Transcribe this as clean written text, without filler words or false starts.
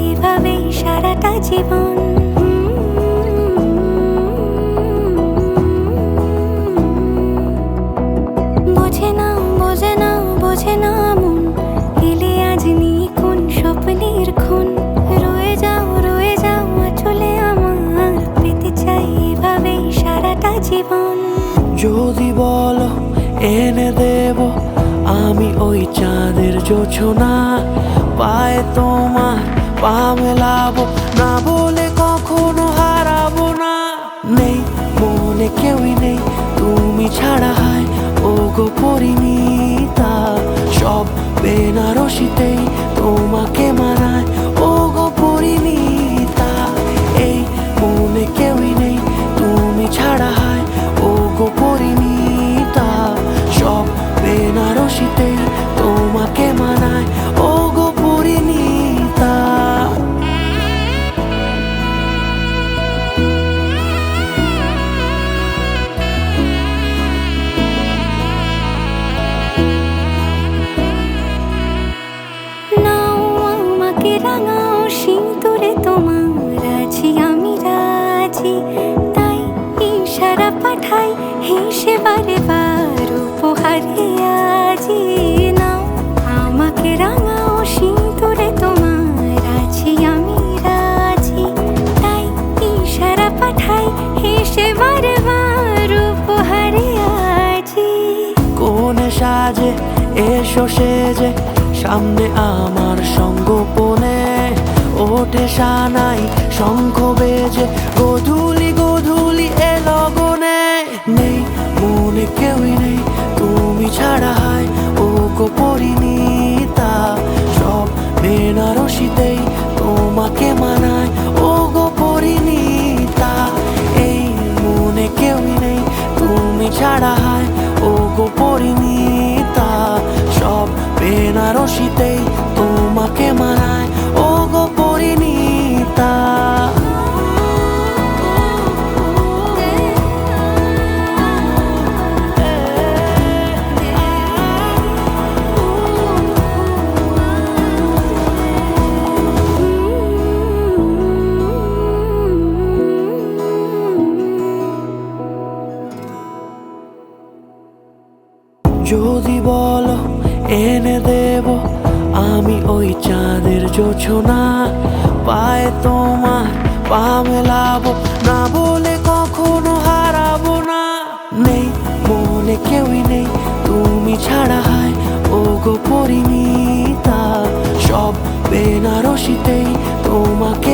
এভাবেই সারাটা জীবন। বোঝে না বোঝে না বোঝে না মন, এলে আজ নিখুন স্বপ্নের খুন। রয়ে যাও চলে আমার, পেতে চাই এভাবেই সারাটা জীবন। যদি বলো এনে দেব আমি ওই চাঁদের জোছনা, পায়ে তোমার পা মেলাবো, না বলে কখনো হারাবো না। নেই মনে কেউই নেই তুমি ছাড়া, হায় ও গো পরিণীতা। সব বেনারসিতেই তোমাকে মানায় ও গো পরিণীতা। এই মনে কেউই নেই তুমি ছাড়া, হায় ও গো পরিণীতা। সব বেনারসিতেই তোমাকে মানায় ও গো পরিণীতা। নাও আমাকে রাঙাও সিঁদুরে তোমার, আছি আমি রাজি। তাই ইশারা পাঠাই হেসে বারে বার উপহারে আজি। নাও আমাকে রাঙাও সিঁদুরে তোমার, আছি আমি রাজি। তাই ইশারা পাঠাই হেসে বারে বার উপহারে আজি। কোনে সাজে এসো সেজে সামনে আমার সঙ্গোপনে, ওঠে সানাই শঙ্খ বেজে গধূলি গধূলি এ লগনে। নেই মনে কেউই নেই তুমি ছাড়া, হায় ও গো পরিণীতা। সব বেনারসিতেই তোমাকে মানায় ও গো পরিণীতা। এই মনে কেউই নেই তুমি ছাড়া, হায় ও গো পরিণীতা। সব বেনারসিতেই তোমাকে মানায় ও গো পরিণীতা। যদি বলো এনে দেব আমি ওই চাঁদের জোছনা, পায়ে তোমার পা মেলাবো, না বলে কখনো হারাবো না। নেই মনে কেউই নেই তুমি ছাড়া, হায় ও গো পরিণীতা। সব বেনারসিতেই তোমাকে